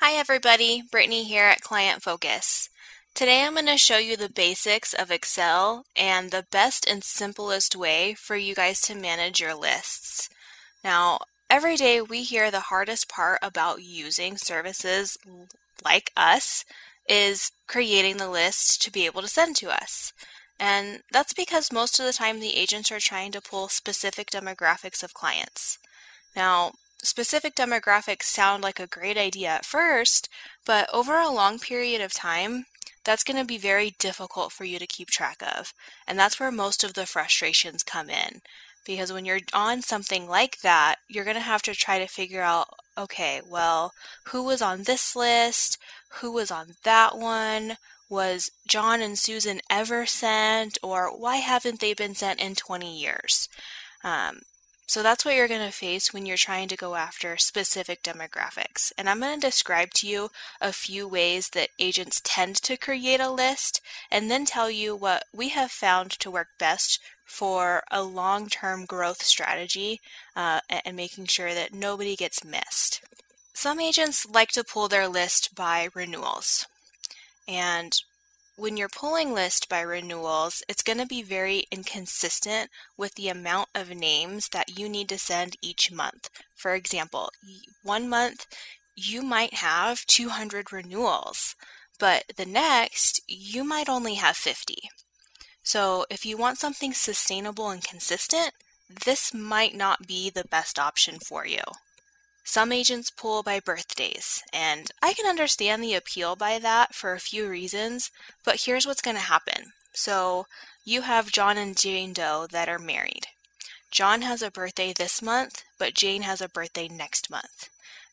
Hi everybody, Brittany here at Client Focus. Today I'm going to show you the basics of Excel and the best and simplest way for you guys to manage your lists. Now, every day we hear the hardest part about using services like us is creating the list to be able to send to us. And that's because most of the time the agents are trying to pull specific demographics of clients. Now, specific demographics sound like a great idea at first, but over a long period of time, that's going to be very difficult for you to keep track of. And that's where most of the frustrations come in. Because when you're on something like that, you're going to have to try to figure out, okay, well, who was on this list? Who was on that one? Was John and Susan ever sent? Or why haven't they been sent in 20 years? So that's what you're going to face when you're trying to go after specific demographics. And I'm going to describe to you a few ways that agents tend to create a list and then tell you what we have found to work best for a long-term growth strategy and making sure that nobody gets missed. Some agents like to pull their list by renewals. And when you're pulling list by renewals, it's going to be very inconsistent with the amount of names that you need to send each month. For example, one month you might have 200 renewals, but the next you might only have 50. So if you want something sustainable and consistent, this might not be the best option for you. Some agents pull by birthdays, and I can understand the appeal by that for a few reasons, but here's what's going to happen. So you have John and Jane Doe that are married. John has a birthday this month, but Jane has a birthday next month.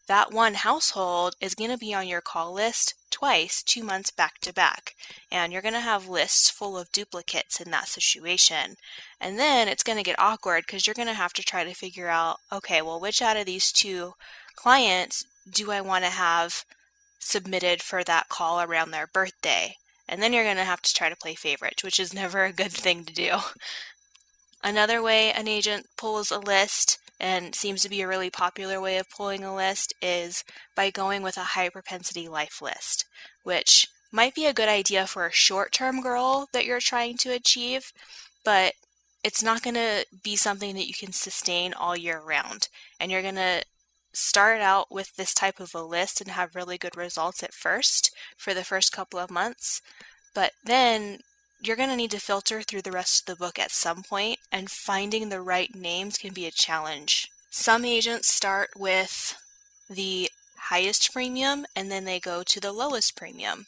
That one household is going to be on your call list twice, 2 months back to back, and you're going to have lists full of duplicates in that situation. And then it's going to get awkward because you're going to have to try to figure out, okay, well, which out of these two clients do I want to have submitted for that call around their birthday? And then you're going to have to try to play favorites, which is never a good thing to do. Another way an agent pulls a list, and seems to be a really popular way of pulling a list, is by going with a high propensity life list, which might be a good idea for a short-term goal that you're trying to achieve, but it's not going to be something that you can sustain all year round. And you're going to start out with this type of a list and have really good results at first for the first couple of months, but then you're going to need to filter through the rest of the book at some point, and finding the right names can be a challenge. Some agents start with the highest premium and then they go to the lowest premium.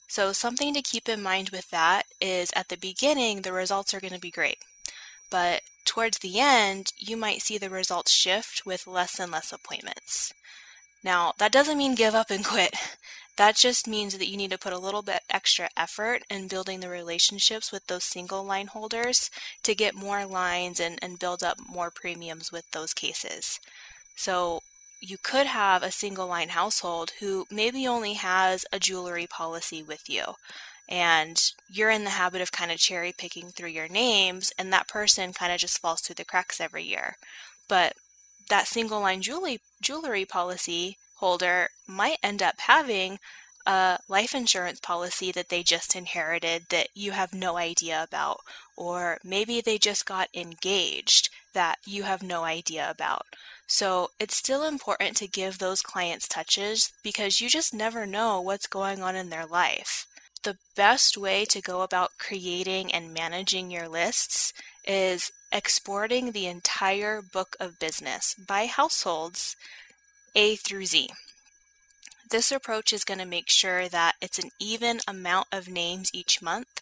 So something to keep in mind with that is at the beginning the results are going to be great, but towards the end you might see the results shift with less and less appointments. Now, that doesn't mean give up and quit. That just means that you need to put a little bit extra effort in building the relationships with those single line holders to get more lines and build up more premiums with those cases. So you could have a single line household who maybe only has a jewelry policy with you, and you're in the habit of kind of cherry picking through your names, and that person kind of just falls through the cracks every year. But that single line jewelry policy holder might end up having a life insurance policy that they just inherited that you have no idea about, or maybe they just got engaged that you have no idea about. So it's still important to give those clients touches because you just never know what's going on in their life. The best way to go about creating and managing your lists is exporting the entire book of business by households A through Z. This approach is going to make sure that it's an even amount of names each month,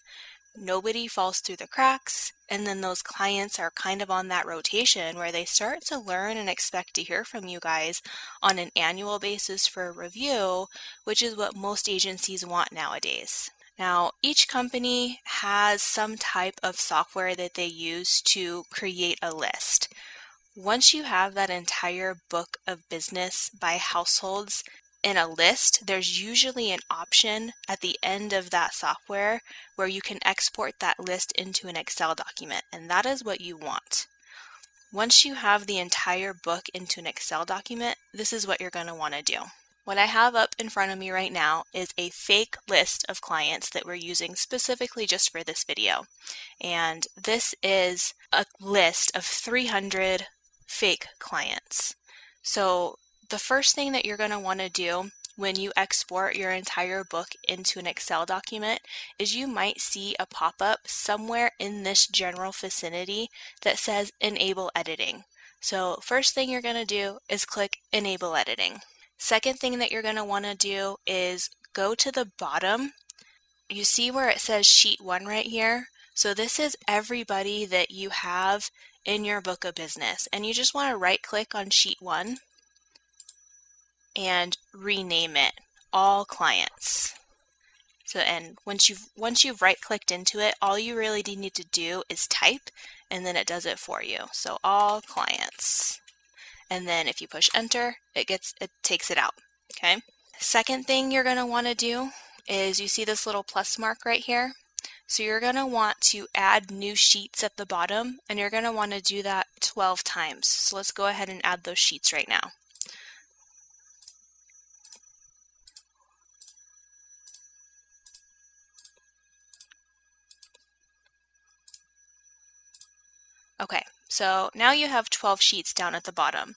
nobody falls through the cracks, and then those clients are kind of on that rotation where they start to learn and expect to hear from you guys on an annual basis for a review, which is what most agencies want nowadays. Now, each company has some type of software that they use to create a list. Once you have that entire book of business by households in a list, there's usually an option at the end of that software where you can export that list into an Excel document, and that is what you want. Once you have the entire book into an Excel document, this is what you're going to want to do. what I have up in front of me right now is a fake list of clients that we're using specifically just for this video. And this is a list of 300 fake clients. So the first thing that you're going to want to do when you export your entire book into an Excel document is you might see a pop-up somewhere in this general vicinity that says Enable Editing. So first thing you're going to do is click Enable Editing. Second thing that you're going to want to do is go to the bottom. You see where it says Sheet 1 right here? So this is everybody that you have in your book of business. And you just want to right click on Sheet 1 and rename it All Clients. So, and once you've right clicked into it, all you really need to do is type, and then it does it for you. So All Clients. And then if you push enter, it takes it out. Okay. Second thing you're going to want to do is you see this little plus mark right here. So you're going to want to add new sheets at the bottom, and you're going to want to do that 12 times. So let's go ahead and add those sheets right now. Okay, so now you have 12 sheets down at the bottom.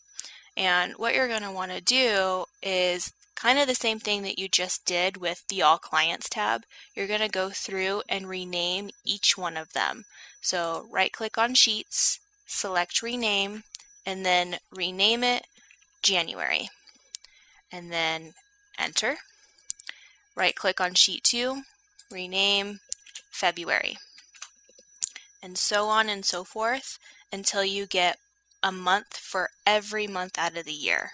And what you're going to want to do is kind of the same thing that you just did with the All Clients tab. You're going to go through and rename each one of them. So right click on Sheets, select Rename, and then rename it January. And then enter. Right click on Sheet 2, rename February. And so on and so forth until you get a month for every month out of the year.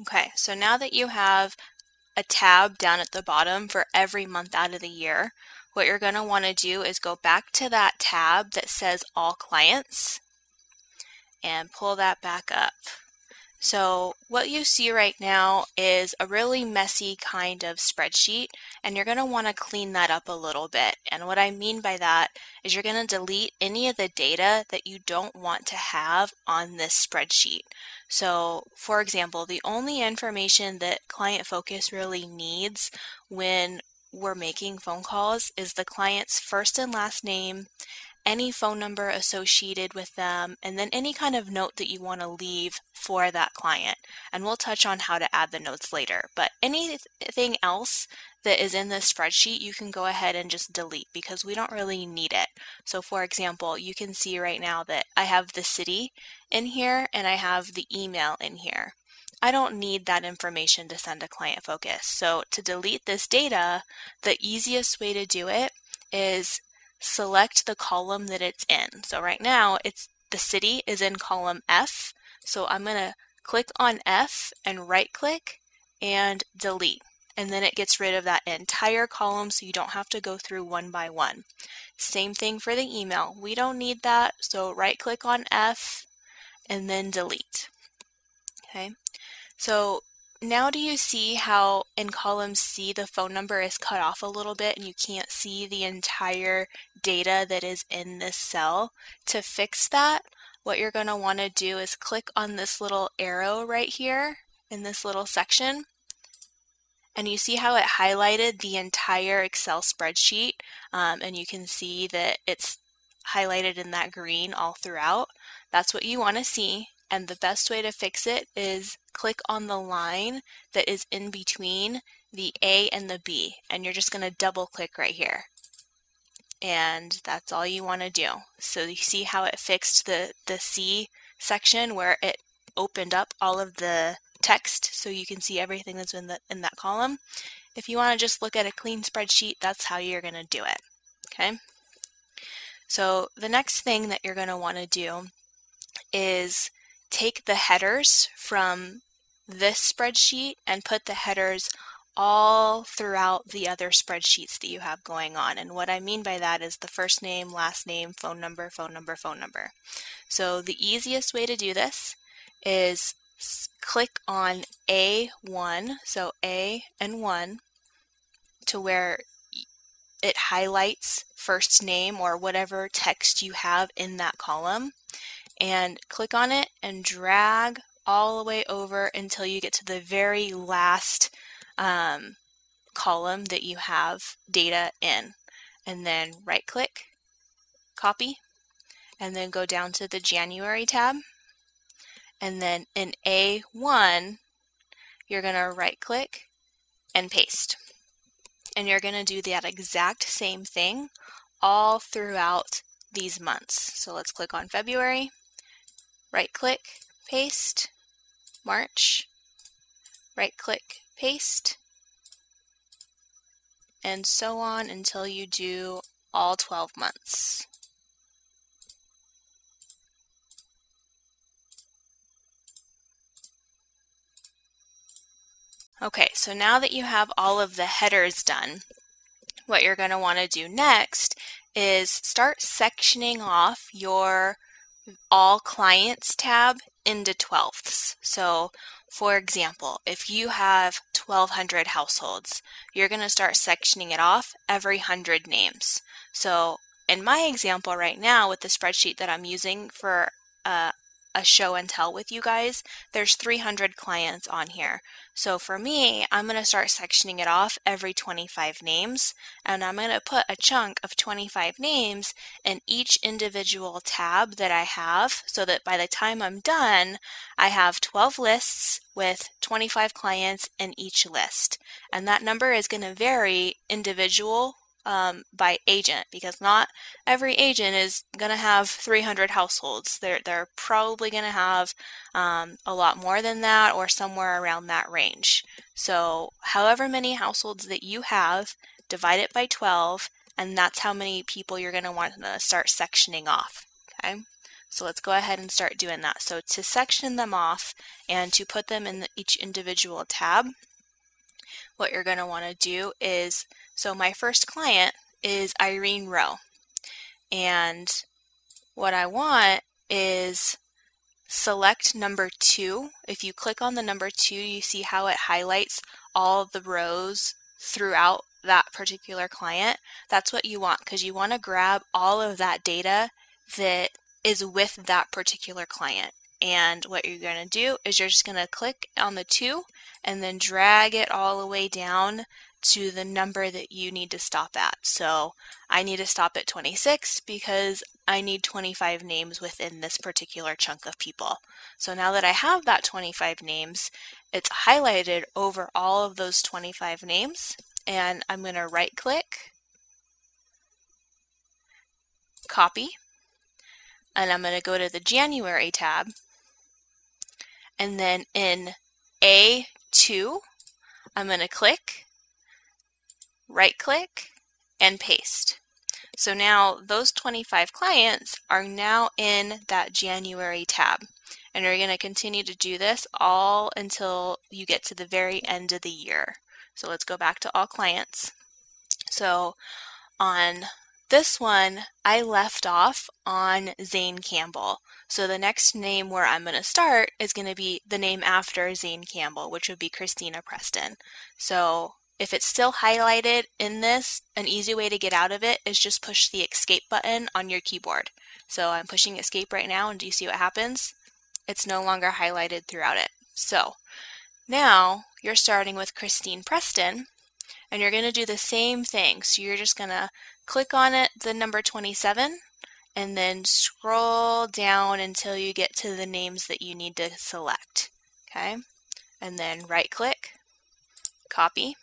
Okay, so now that you have a tab down at the bottom for every month out of the year, what you're going to want to do is go back to that tab that says All Clients and pull that back up. So what you see right now is a really messy kind of spreadsheet, and you're going to want to clean that up a little bit. And what I mean by that is you're going to delete any of the data that you don't want to have on this spreadsheet. So for example, the only information that Client Focus really needs when we're making phone calls is the client's first and last name, any phone number associated with them, and then any kind of note that you want to leave for that client. And we'll touch on how to add the notes later. But anything else that is in this spreadsheet, you can go ahead and just delete because we don't really need it. So for example, you can see right now that I have the city in here and I have the email in here. I don't need that information to send a Client Focus. So to delete this data, the easiest way to do it is select the column that it's in. So right now the city is in column F. So I'm going to click on F and right click and delete. And then it gets rid of that entire column so you don't have to go through one by one. Same thing for the email. We don't need that. So right click on F and then delete. Okay. So now do you see how in column C the phone number is cut off a little bit and you can't see the entire data that is in this cell? To fix that, what you're going to want to do is click on this little arrow right here in this little section. And you see how it highlighted the entire Excel spreadsheet, and you can see that it's highlighted in that green all throughout. That's what you want to see. And the best way to fix it is click on the line that is in between the A and the B, and you're just going to double click right here. And that's all you want to do. So you see how it fixed the C section where it opened up all of the text so you can see everything that's in that column. If you want to just look at a clean spreadsheet, that's how you're going to do it. Okay. So the next thing that you're going to want to do is take the headers from this spreadsheet and put the headers all throughout the other spreadsheets that you have going on. And what I mean by that is the first name, last name, phone number, phone number, phone number. So the easiest way to do this is click on A1, so A and 1, to where it highlights first name or whatever text you have in that column, and click on it and drag all the way over until you get to the very last column that you have data in. And then right click, copy, and then go down to the January tab. And then in A1, you're going to right click and paste. And you're going to do that exact same thing all throughout these months. So let's click on February, right click, paste, March, right click, paste, and so on until you do all 12 months. Okay, so now that you have all of the headers done, what you're going to want to do next is start sectioning off your All Clients tab into 12ths. So for example, if you have 1,200 households, you're going to start sectioning it off every 100 names. So in my example right now with the spreadsheet that I'm using for a show and tell with you guys, there's 300 clients on here. So for me, I'm going to start sectioning it off every 25 names, and I'm going to put a chunk of 25 names in each individual tab that I have, so that by the time I'm done, I have 12 lists with 25 clients in each list. And that number is going to vary individual by agent, because not every agent is going to have 300 households. They're probably going to have a lot more than that, or somewhere around that range. So however many households that you have, divide it by 12, and that's how many people you're going to want to start sectioning off. Okay, so let's go ahead and start doing that. So to section them off and to put them in each individual tab, what you're going to want to do is, so my first client is Irene Rowe, and what I want is select number 2. If you click on the number 2, you see how it highlights all of the rows throughout that particular client. That's what you want, because you want to grab all of that data that is with that particular client. And what you're going to do is you're just going to click on the 2 and then drag it all the way down to the number that you need to stop at. So I need to stop at 26 because I need 25 names within this particular chunk of people. So now that I have that 25 names, it's highlighted over all of those 25 names, and I'm going to right click, copy, and I'm going to go to the January tab, and then in A2, I'm going to click, right click, and paste. So now those 25 clients are now in that January tab, and you're going to continue to do this all until you get to the very end of the year. So let's go back to all clients. So on this one, I left off on Zane Campbell. So the next name where I'm going to start is going to be the name after Zane Campbell, which would be Christina Preston. So if it's still highlighted in this, an easy way to get out of it is just push the escape button on your keyboard. So I'm pushing escape right now, and do you see what happens? It's no longer highlighted throughout it. So now you're starting with Christine Preston, and you're going to do the same thing. So you're just going to click on it, the number 27, and then scroll down until you get to the names that you need to select. Okay, and then right click, copy,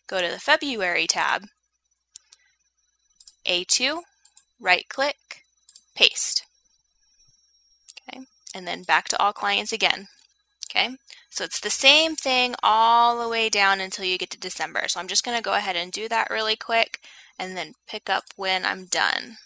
go to the February tab, A2, right click, paste. Okay, and then back to all clients again. Okay, so it's the same thing all the way down until you get to December. So I'm just going to go ahead and do that really quick and then pick up when I'm done.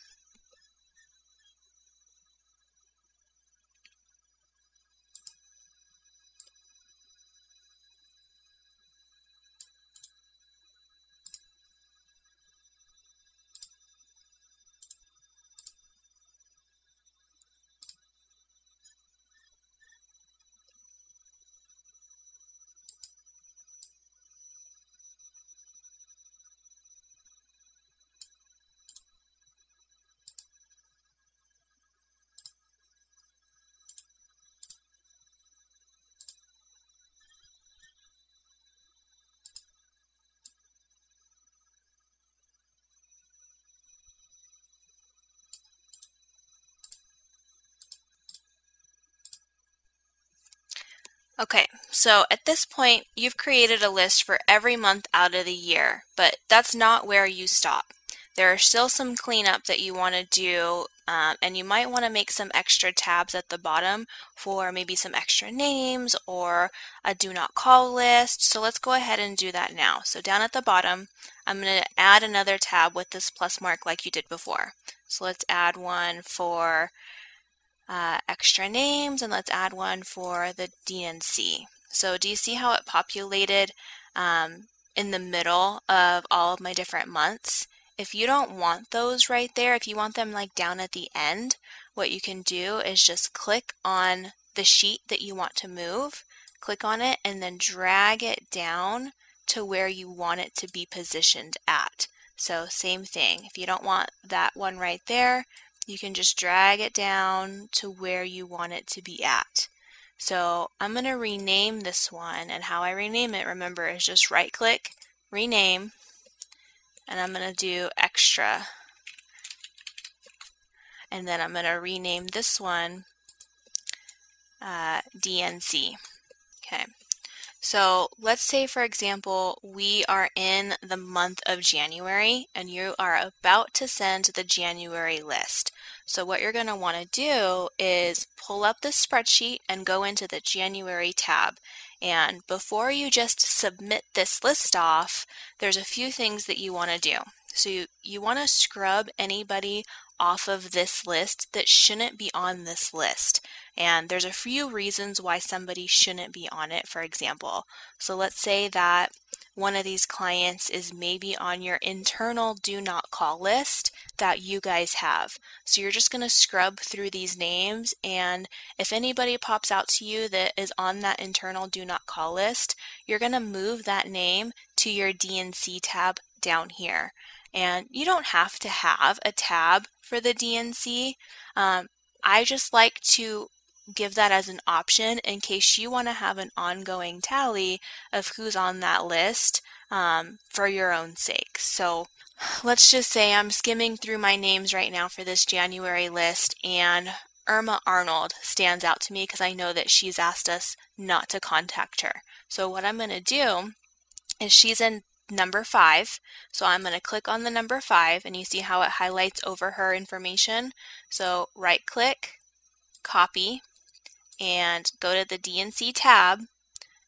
Okay, so at this point, you've created a list for every month out of the year, but that's not where you stop. There are still some cleanup that you want to do, and you might want to make some extra tabs at the bottom for maybe some extra names or a do not call list. So let's go ahead and do that now. So down at the bottom, I'm going to add another tab with this plus mark like you did before. So let's add one for extra names, and let's add one for the DNC. So do you see how it populated in the middle of all of my different months? If you don't want those right there, if you want them like down at the end, what you can do is just click on the sheet that you want to move, click on it, and then drag it down to where you want it to be positioned at. So same thing, if you don't want that one right there, you can just drag it down to where you want it to be at. So I'm going to rename this one, and how I rename it, remember, is just right click, rename, and I'm going to do extra. And then I'm going to rename this one DNC. Okay. So let's say, for example, we are in the month of January and you are about to send the January list. So what you're going to want to do is pull up the spreadsheet and go into the January tab. And before you just submit this list off, there's a few things that you want to do. So you want to scrub anybody off of this list that shouldn't be on this list. And there's a few reasons why somebody shouldn't be on it, for example. So let's say that one of these clients is maybe on your internal do not call list that you guys have. So you're just going to scrub through these names, and if anybody pops out to you that is on that internal do not call list, you're going to move that name to your DNC tab down here. And you don't have to have a tab for the DNC. I just like to give that as an option in case you want to have an ongoing tally of who's on that list for your own sake. So let's just say I'm skimming through my names right now for this January list, and Irma Arnold stands out to me because I know that she's asked us not to contact her. So what I'm going to do is, she's in number 5, so I'm going to click on the number 5, and you see how it highlights over her information. So right click, copy, and go to the DNC tab,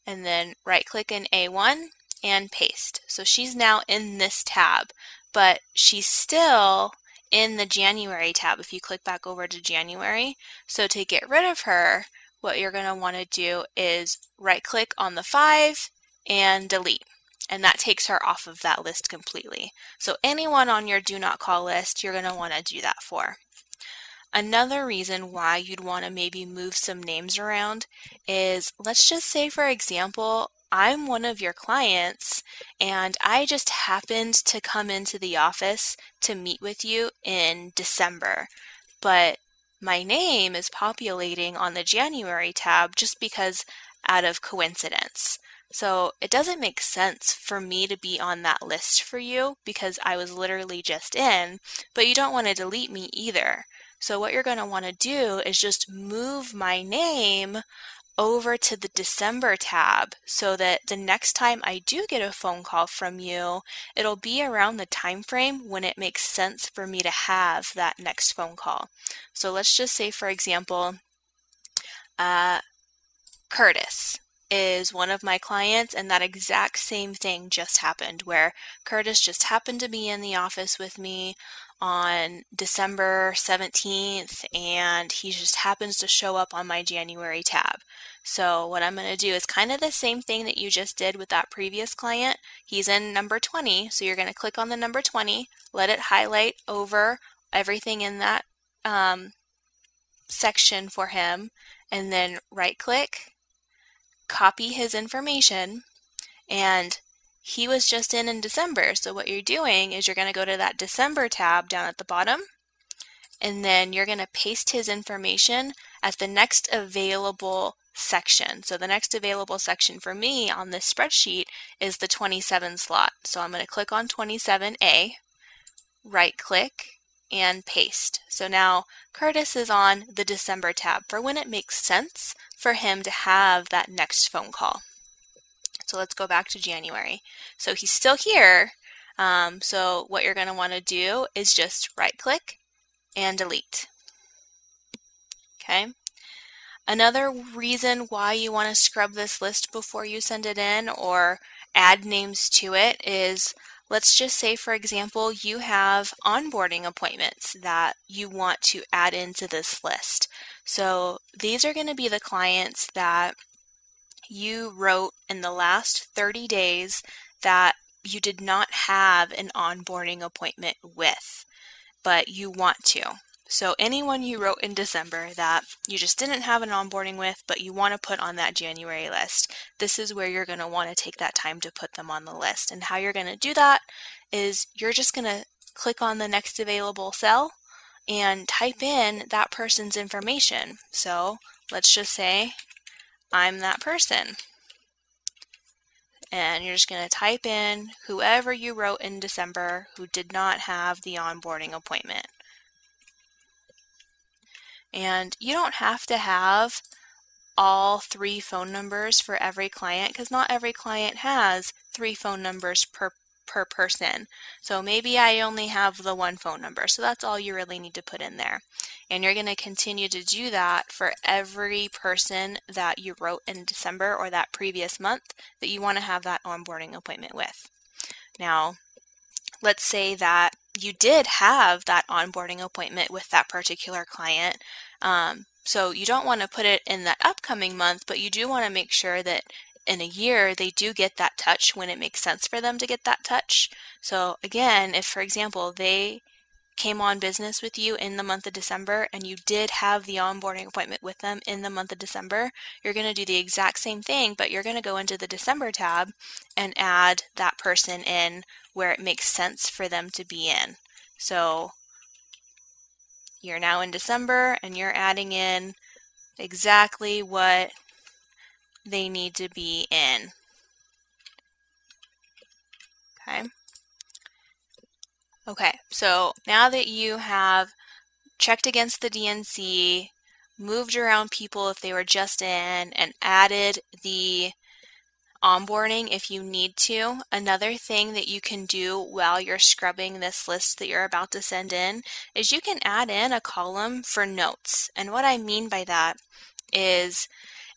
and then right click in A1 and paste. So she's now in this tab, but she's still in the January tab if you click back over to January. So to get rid of her, what you're going to want to do is right click on the 5 and delete. And that takes her off of that list completely. So anyone on your do not call list, you're going to want to do that for. Another reason why you'd want to maybe move some names around is, let's just say, for example, I'm one of your clients and I just happened to come into the office to meet with you in December, but my name is populating on the January tab just because out of coincidence. So it doesn't make sense for me to be on that list for you because I was literally just in, but you don't want to delete me either. So what you're going to want to do is just move my name over to the December tab so that the next time I do get a phone call from you, it'll be around the time frame when it makes sense for me to have that next phone call. So let's just say, for example, Curtis is one of my clients, and that exact same thing just happened where Curtis just happened to be in the office with me on December 17th, and he just happens to show up on my January tab. So what I'm going to do is kind of the same thing that you just did with that previous client. He's in number 20, so you're going to click on the number 20, let it highlight over everything in that section for him, and then right click, copy his information, and he was just in December. So what you're doing is you're going to go to that December tab down at the bottom, and then you're going to paste his information at the next available section. So the next available section for me on this spreadsheet is the 27 slot. So I'm going to click on 27A, right click, and paste. So now Curtis is on the December tab for when it makes sense for him to have that next phone call. So let's go back to January. So he's still here. So what you're going to want to do is just right click and delete. Okay. Another reason why you want to scrub this list before you send it in or add names to it is, let's just say, for example, you have onboarding appointments that you want to add into this list. So these are going to be the clients that you wrote in the last 30 days that you did not have an onboarding appointment with, but you want to. So anyone you wrote in December that you just didn't have an onboarding with, but you want to put on that January list, this is where you're going to want to take that time to put them on the list. And how you're going to do that is you're just going to click on the next available cell and type in that person's information. So let's just say I'm that person. And you're just going to type in whoever you wrote in December who did not have the onboarding appointment. And you don't have to have all 3 phone numbers for every client because not every client has 3 phone numbers per person. So maybe I only have the 1 phone number. So that's all you really need to put in there. And you're going to continue to do that for every person that you wrote in December or that previous month that you want to have that onboarding appointment with. Now, let's say that you did have that onboarding appointment with that particular client. So you don't want to put it in that upcoming month, but you do want to make sure that in a year they do get that touch when it makes sense for them to get that touch. So again, if for example they came on business with you in the month of December and you did have the onboarding appointment with them in the month of December, you're going to do the exact same thing, but you're going to go into the December tab and add that person in where it makes sense for them to be in. So you're now in December and you're adding in exactly what they need to be in. Okay. Okay, so now that you have checked against the DNC, moved around people if they were just in, and added the onboarding if you need to, another thing that you can do while you're scrubbing this list that you're about to send in is you can add in a column for notes. And what I mean by that is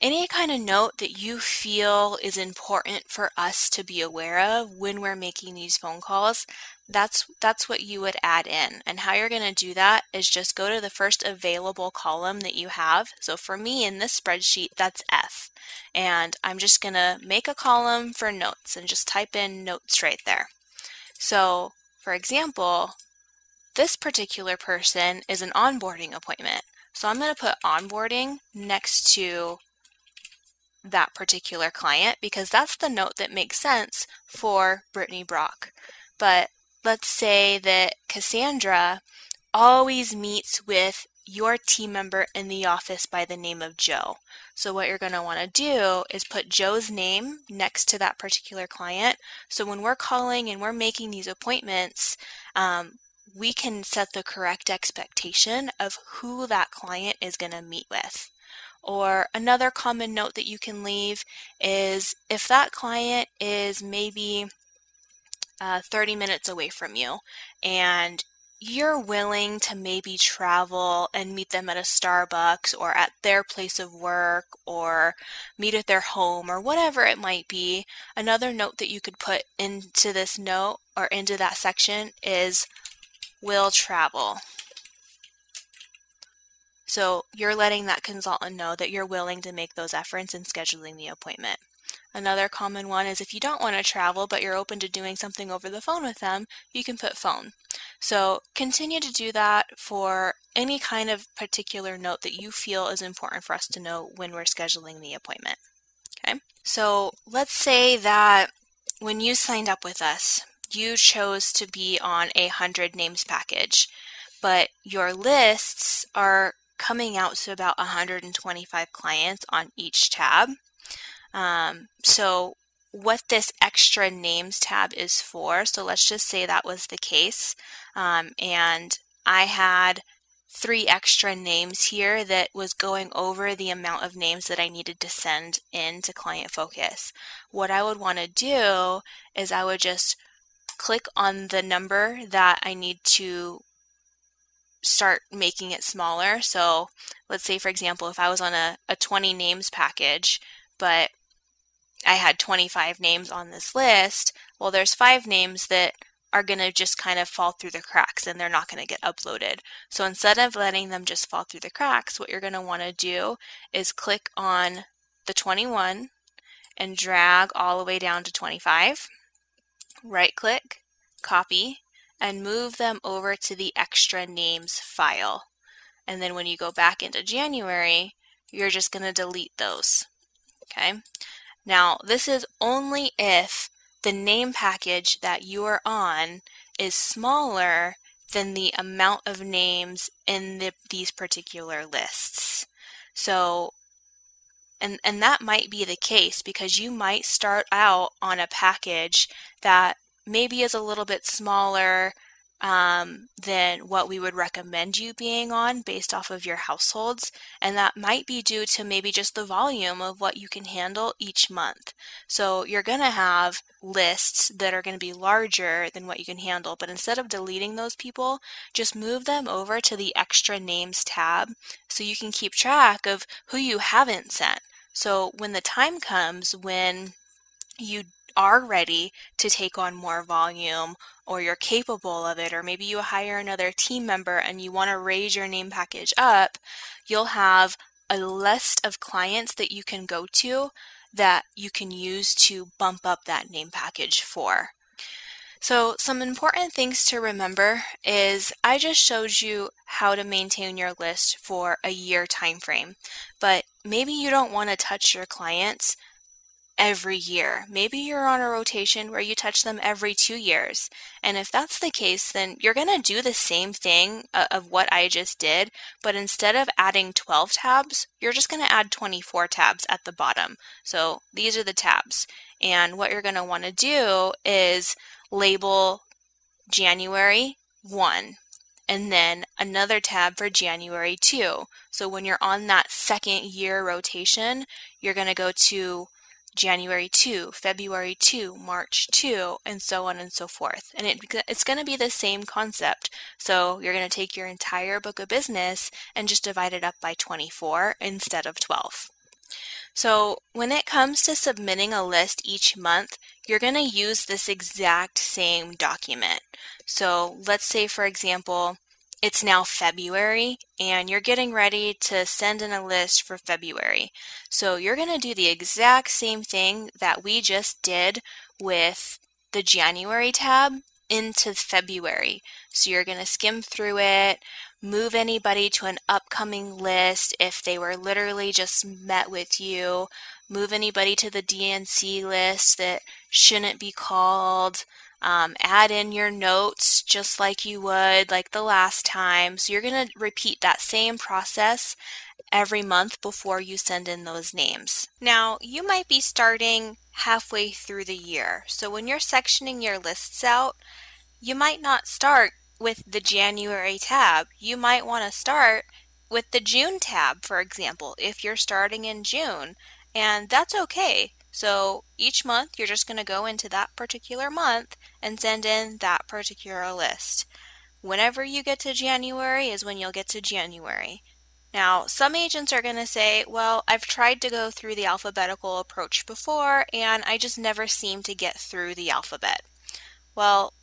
any kind of note that you feel is important for us to be aware of when we're making these phone calls, that's what you would add in. And how you're going to do that is just go to the first available column that you have. So for me in this spreadsheet, that's F. And I'm just going to make a column for notes and just type in notes right there. So for example, this particular person is an onboarding appointment. So I'm going to put onboarding next to that particular client because that's the note that makes sense for Brittany Brock. But let's say that Cassandra always meets with your team member in the office by the name of Joe. So what you're going to want to do is put Joe's name next to that particular client. So when we're calling and we're making these appointments, we can set the correct expectation of who that client is going to meet with. Or another common note that you can leave is if that client is maybe 30 minutes away from you and you're willing to maybe travel and meet them at a Starbucks or at their place of work or meet at their home or whatever it might be, another note that you could put into this note or into that section is will travel. So you're letting that consultant know that you're willing to make those efforts in scheduling the appointment. Another common one is if you don't want to travel but you're open to doing something over the phone with them, you can put phone. So continue to do that for any kind of particular note that you feel is important for us to know when we're scheduling the appointment. Okay? So let's say that when you signed up with us, you chose to be on a 100 names package, but your lists are coming out to about 125 clients on each tab. So what this extra names tab is for, so let's just say that was the case, and I had 3 extra names here that was going over the amount of names that I needed to send in to Client Focus. What I would want to do is I would just click on the number that I need to start making it smaller. So let's say, for example, if I was on a 20 names package, but I had 25 names on this list, well, there's 5 names that are going to just kind of fall through the cracks and they're not going to get uploaded. So instead of letting them just fall through the cracks, what you're going to want to do is click on the 21 and drag all the way down to 25, right click, copy, and move them over to the extra names file. And then when you go back into January, you're just going to delete those. Okay. Now, this is only if the name package that you are on is smaller than the amount of names in these particular lists. So, and that might be the case because you might start out on a package that maybe is a little bit smaller than what we would recommend you being on based off of your households, and that might be due to maybe just the volume of what you can handle each month. So you're going to have lists that are going to be larger than what you can handle, but instead of deleting those people, just move them over to the extra names tab so you can keep track of who you haven't sent. So when the time comes when you are ready to take on more volume, or you're capable of it, or maybe you hire another team member and you want to raise your name package up, you'll have a list of clients that you can go to that you can use to bump up that name package for. So some important things to remember is I just showed you how to maintain your list for a year time frame, but maybe you don't want to touch your clients every year. Maybe you're on a rotation where you touch them every 2 years. And if that's the case, then you're going to do the same thing of what I just did, but instead of adding 12 tabs, you're just going to add 24 tabs at the bottom. So these are the tabs. And what you're going to want to do is label January 1 and then another tab for January 2. So when you're on that second year rotation, you're going to go to January 2, February 2, March 2, and so on and so forth. And it's going to be the same concept. So you're going to take your entire book of business and just divide it up by 24 instead of 12. So when it comes to submitting a list each month, you're going to use this exact same document. So let's say, for example, it's now February and you're getting ready to send in a list for February. So you're going to do the exact same thing that we just did with the January tab into February. So you're going to skim through it, move anybody to an upcoming list if they were literally just met with you, move anybody to the DNC list that shouldn't be called, add in your notes just like you would like the last time. So you're going to repeat that same process every month before you send in those names. Now, you might be starting halfway through the year. So when you're sectioning your lists out, you might not start with the January tab. You might want to start with the June tab, for example, if you're starting in June, and that's okay. So each month you're just going to go into that particular month and send in that particular list. Whenever you get to January is when you'll get to January. Now, some agents are going to say, well, I've tried to go through the alphabetical approach before and I just never seem to get through the alphabet. Well,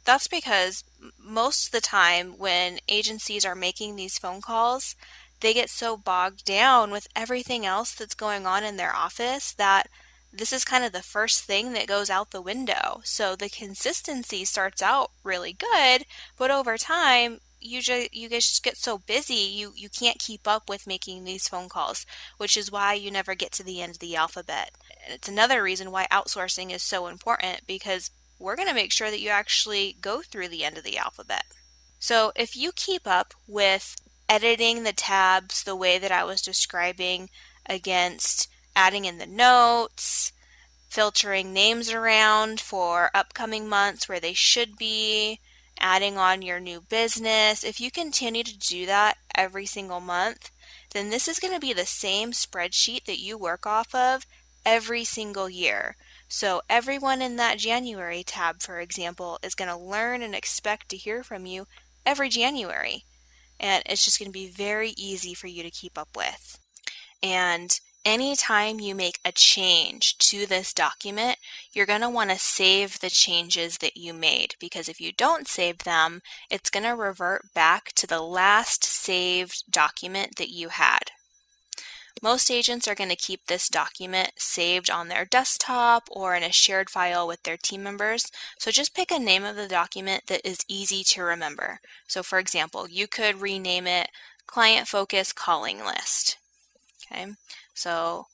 that's because most of the time when agencies are making these phone calls, they get so bogged down with everything else that's going on in their office that this is kind of the first thing that goes out the window. So the consistency starts out really good, but over time, you just get so busy, you can't keep up with making these phone calls, which is why you never get to the end of the alphabet. And it's another reason why outsourcing is so important, because we're going to make sure that you actually go through the end of the alphabet. So if you keep up with editing the tabs the way that I was describing, against adding in the notes, filtering names around for upcoming months where they should be, adding on your new business, if you continue to do that every single month, then this is going to be the same spreadsheet that you work off of every single year. So everyone in that January tab, for example, is going to learn and expect to hear from you every January. And it's just going to be very easy for you to keep up with. And anytime you make a change to this document, you're going to want to save the changes that you made, because if you don't save them, it's going to revert back to the last saved document that you had. Most agents are going to keep this document saved on their desktop or in a shared file with their team members. So just pick a name of the document that is easy to remember. So for example, you could rename it Client Focus Calling List. Okay, so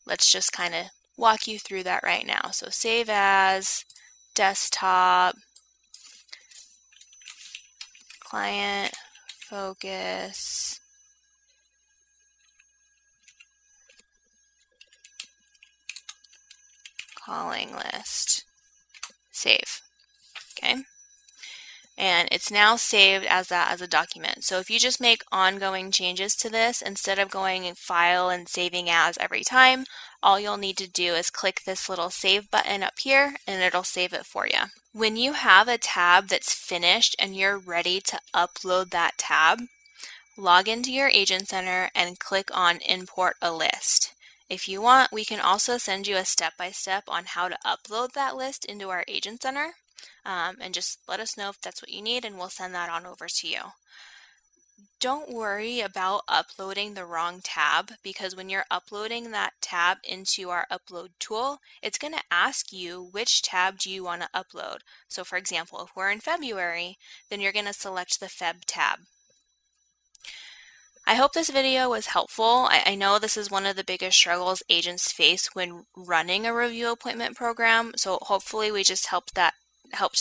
let's just kind of walk you through that right now. So save as, desktop, Client Focus, Calling List, save. Okay, and it's now saved as a document. So if you just make ongoing changes to this, instead of going in File and saving as every time, all you'll need to do is click this little Save button up here and it'll save it for you. When you have a tab that's finished and you're ready to upload that tab, log into your Agent Center and click on Import a List. If you want, we can also send you a step-by-step on how to upload that list into our Agent Center. And just let us know if that's what you need and we'll send that on over to you. Don't worry about uploading the wrong tab, because when you're uploading that tab into our upload tool, it's going to ask you which tab do you want to upload. So for example, if we're in February, then you're going to select the Feb tab. I hope this video was helpful. I know this is one of the biggest struggles agents face when running a review appointment program, so hopefully we just helped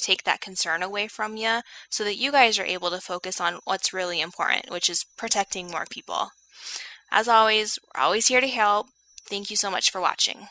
take that concern away from you so that you guys are able to focus on what's really important, which is protecting more people. As always, we're always here to help. Thank you so much for watching.